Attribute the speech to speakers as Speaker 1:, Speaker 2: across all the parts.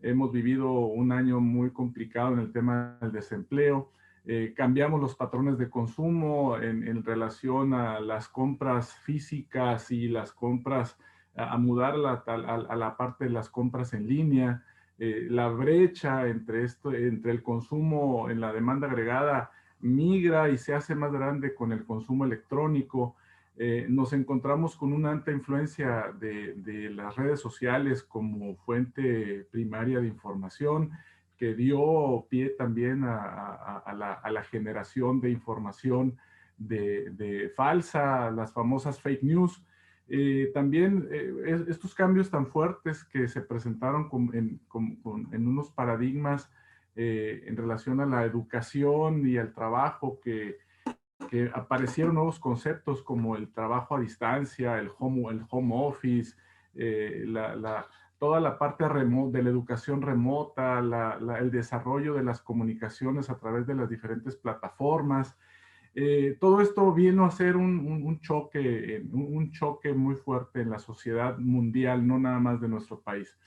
Speaker 1: hemos vivido un año muy complicado en el tema del desempleo. Cambiamos los patrones de consumo en relación a las compras físicas y las compras, a mudar a la parte de las compras en línea. La brecha entre el consumo en la demanda agregada migra y se hace más grande con el consumo electrónico. Nos encontramos con una alta influencia de las redes sociales como fuente primaria de información, que dio pie también a la generación de información de falsa, las famosas fake news. También estos cambios tan fuertes que se presentaron en unos paradigmas en relación a la educación y al trabajo, que aparecieron nuevos conceptos como el trabajo a distancia, el home office, eh, la, la, toda la parte de la educación remota, el desarrollo de las comunicaciones a través de las diferentes plataformas. Todo esto vino a ser un choque muy fuerte en la sociedad mundial, no nada más de nuestro país.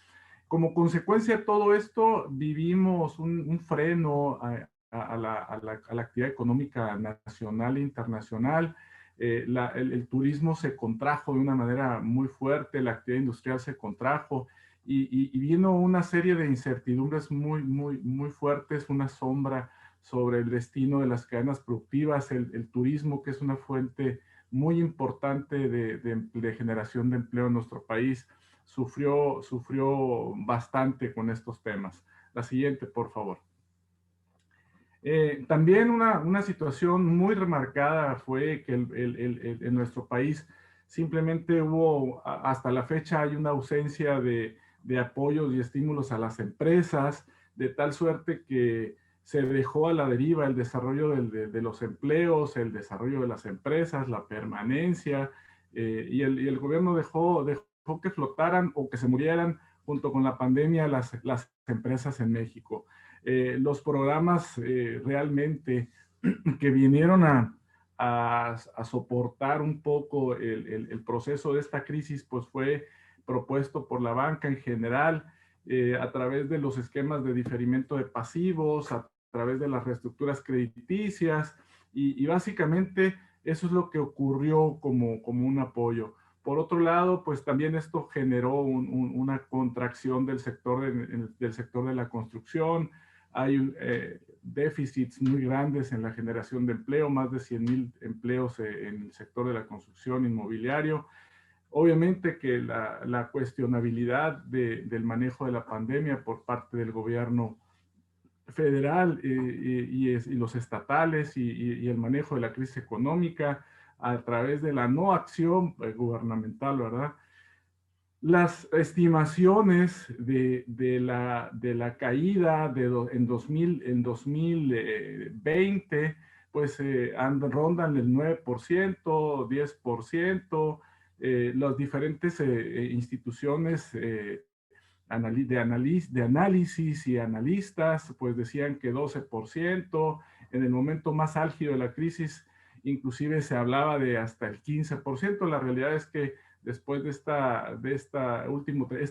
Speaker 1: Como consecuencia de todo esto, vivimos un freno a la actividad económica nacional e internacional. El turismo se contrajo de una manera muy fuerte, la actividad industrial se contrajo y vino una serie de incertidumbres muy fuertes, una sombra sobre el destino de las cadenas productivas, el turismo, que es una fuente muy importante de generación de empleo en nuestro país, sufrió bastante con estos temas. La siguiente, por favor. También una situación muy remarcada fue que en nuestro país simplemente hasta la fecha hay una ausencia de apoyos y estímulos a las empresas, de tal suerte que se dejó a la deriva el desarrollo de los empleos, el desarrollo de las empresas, la permanencia, y el gobierno dejó que flotaran o que se murieran junto con la pandemia las empresas en México. Los programas realmente que vinieron a soportar un poco el proceso de esta crisis, pues fue propuesto por la banca en general, a través de los esquemas de diferimiento de pasivos, a través de las reestructuras crediticias, y básicamente eso es lo que ocurrió como un apoyo. Por otro lado, pues también esto generó una contracción del sector de la construcción. Hay déficits muy grandes en la generación de empleo, más de 100,000 empleos en el sector de la construcción inmobiliario. Obviamente que la cuestionabilidad del manejo de la pandemia por parte del gobierno federal y los estatales y el manejo de la crisis económica a través de la no acción gubernamental, ¿verdad? Las estimaciones de la caída en 2020, pues rondan el 9%, 10%. Las diferentes instituciones de análisis y analistas, pues decían que 12%. En el momento más álgido de la crisis, inclusive se hablaba de hasta el 15%. La realidad es que después de este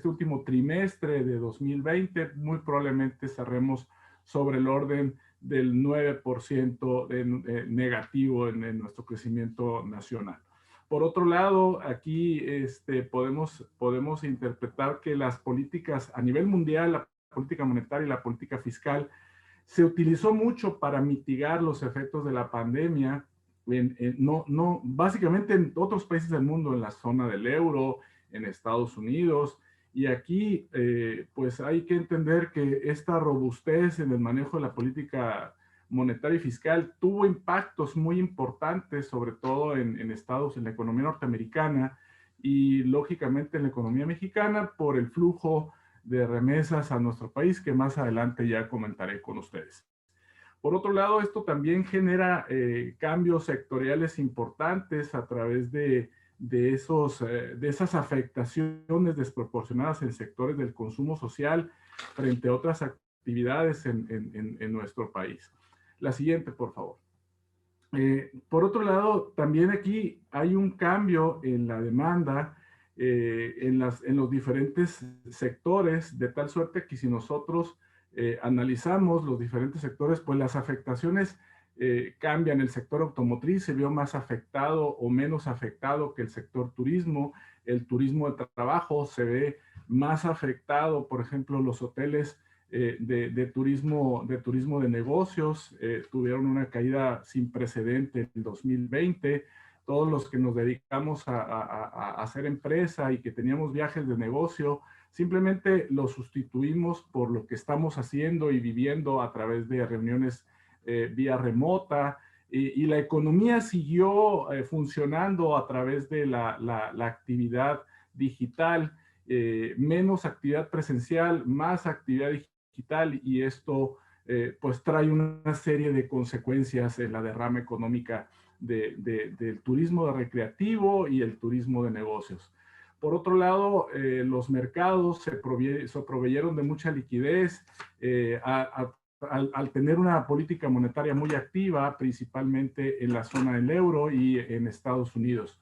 Speaker 1: último trimestre de 2020, muy probablemente cerremos sobre el orden del 9% negativo en nuestro crecimiento nacional. Por otro lado, aquí podemos interpretar que las políticas a nivel mundial, la política monetaria y la política fiscal, se utilizó mucho para mitigar los efectos de la pandemia, básicamente en otros países del mundo, en la zona del euro, en Estados Unidos, y aquí pues hay que entender que esta robustez en el manejo de la política monetaria y fiscal tuvo impactos muy importantes, sobre todo en la economía norteamericana y lógicamente en la economía mexicana por el flujo de remesas a nuestro país, que más adelante ya comentaré con ustedes. Por otro lado, esto también genera cambios sectoriales importantes a través de esas afectaciones desproporcionadas en sectores del consumo social frente a otras actividades en nuestro país. La siguiente, por favor. Por otro lado, también aquí hay un cambio en la demanda en los diferentes sectores, de tal suerte que si nosotros analizamos los diferentes sectores, pues las afectaciones cambian. El sector automotriz se vio más afectado o menos afectado que el sector turismo. El turismo de trabajo se ve más afectado, por ejemplo, los hoteles turismo de negocios tuvieron una caída sin precedente en 2020. Todos los que nos dedicamos a hacer empresa y que teníamos viajes de negocio, simplemente lo sustituimos por lo que estamos haciendo y viviendo a través de reuniones vía remota, y la economía siguió funcionando a través de la actividad digital, menos actividad presencial, más actividad digital, y esto pues trae una serie de consecuencias en la derrama económica del turismo recreativo y el turismo de negocios. Por otro lado, los mercados se proveyeron de mucha liquidez al tener una política monetaria muy activa, principalmente en la zona del euro y en Estados Unidos.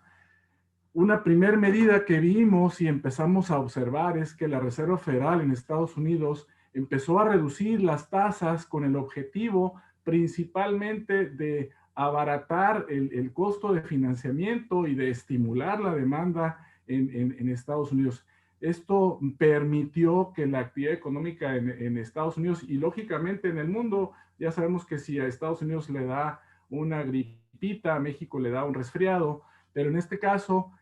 Speaker 1: Una primera medida que vimos y empezamos a observar es que la Reserva Federal en Estados Unidos empezó a reducir las tasas con el objetivo principalmente de abaratar el costo de financiamiento y de estimular la demanda en Estados Unidos. Esto permitió que la actividad económica en Estados Unidos y lógicamente en el mundo, ya sabemos que si a Estados Unidos le da una gripita, a México le da un resfriado, pero en este caso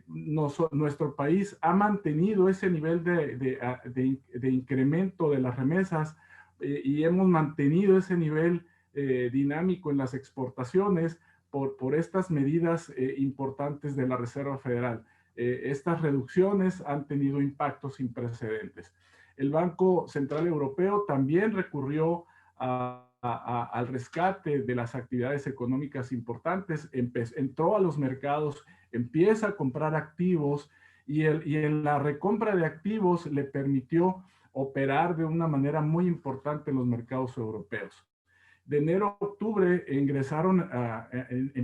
Speaker 1: nuestro país ha mantenido ese nivel de incremento de las remesas y hemos mantenido ese nivel dinámico en las exportaciones por estas medidas importantes de la Reserva Federal. Estas reducciones han tenido impactos sin precedentes. El Banco Central Europeo también recurrió al rescate de las actividades económicas importantes, entró a los mercados, empieza a comprar activos y en la recompra de activos le permitió operar de una manera muy importante en los mercados europeos. De enero a octubre ingresaron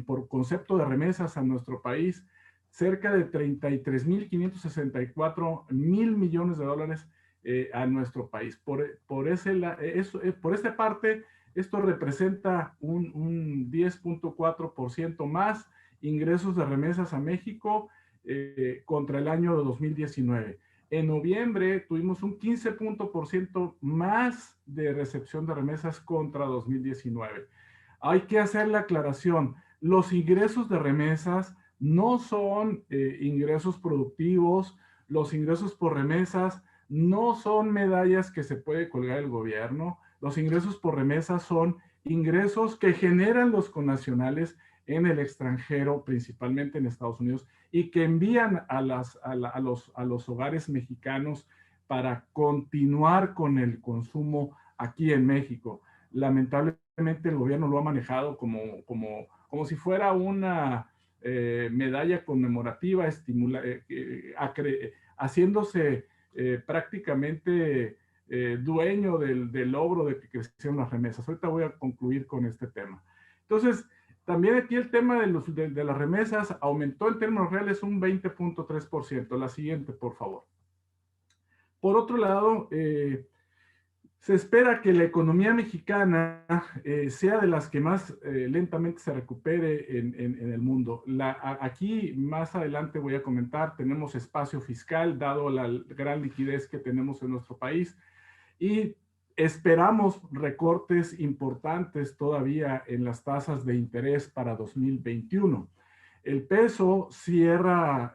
Speaker 1: por concepto de remesas a nuestro país cerca de 33.564 mil millones de dólares a nuestro país. Por esta parte, esto representa un 10.4% más ingresos de remesas a México contra el año 2019. En noviembre tuvimos un 15% más de recepción de remesas contra 2019. Hay que hacer la aclaración, los ingresos de remesas no son ingresos productivos, los ingresos por remesas no son medallas que se puede colgar el gobierno, los ingresos por remesas son ingresos que generan los connacionales en el extranjero, principalmente en Estados Unidos, y que envían a los hogares mexicanos para continuar con el consumo aquí en México. Lamentablemente el gobierno lo ha manejado como si fuera una medalla conmemorativa, haciéndose prácticamente dueño del logro de que crecieron las remesas. Ahorita voy a concluir con este tema. Entonces, también aquí el tema de las remesas aumentó en términos reales un 20.3%. La siguiente, por favor. Por otro lado, se espera que la economía mexicana sea de las que más lentamente se recupere en el mundo. Aquí más adelante voy a comentar, tenemos espacio fiscal dado la gran liquidez que tenemos en nuestro país y esperamos recortes importantes todavía en las tasas de interés para 2021. El peso cierra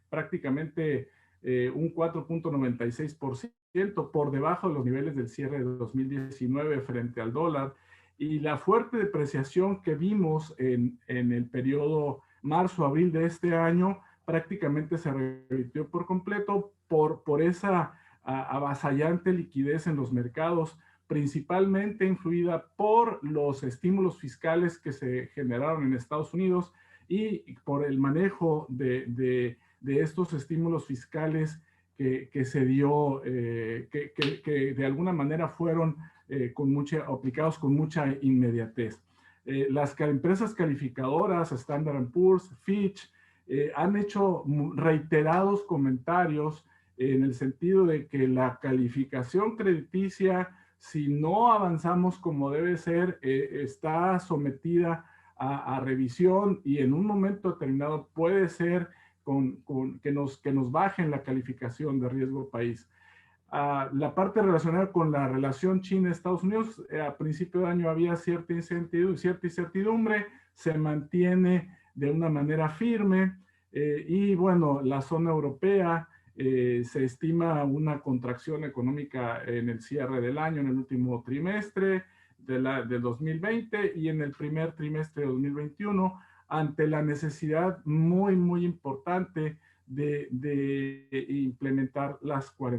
Speaker 1: prácticamente un 4.96% por debajo de los niveles del cierre de 2019 frente al dólar, y la fuerte depreciación que vimos en el periodo marzo-abril de este año prácticamente se revirtió por completo por esa avasallante liquidez en los mercados, principalmente influida por los estímulos fiscales que se generaron en Estados Unidos y por el manejo de estos estímulos fiscales que se dio, que de alguna manera fueron aplicados con mucha inmediatez. Las empresas calificadoras, Standard & Poor's, Fitch, han hecho reiterados comentarios en el sentido de que la calificación crediticia, si no avanzamos como debe ser, está sometida a revisión y en un momento determinado puede ser que nos bajen la calificación de riesgo país. La parte relacionada con la relación China-Estados Unidos, a principio de año había cierta incertidumbre, se mantiene de una manera firme y bueno, la zona europea se estima una contracción económica en el cierre del año, en el último trimestre del 2020 y en el primer trimestre de 2021, ante la necesidad muy, muy importante de implementar las cuarentenas.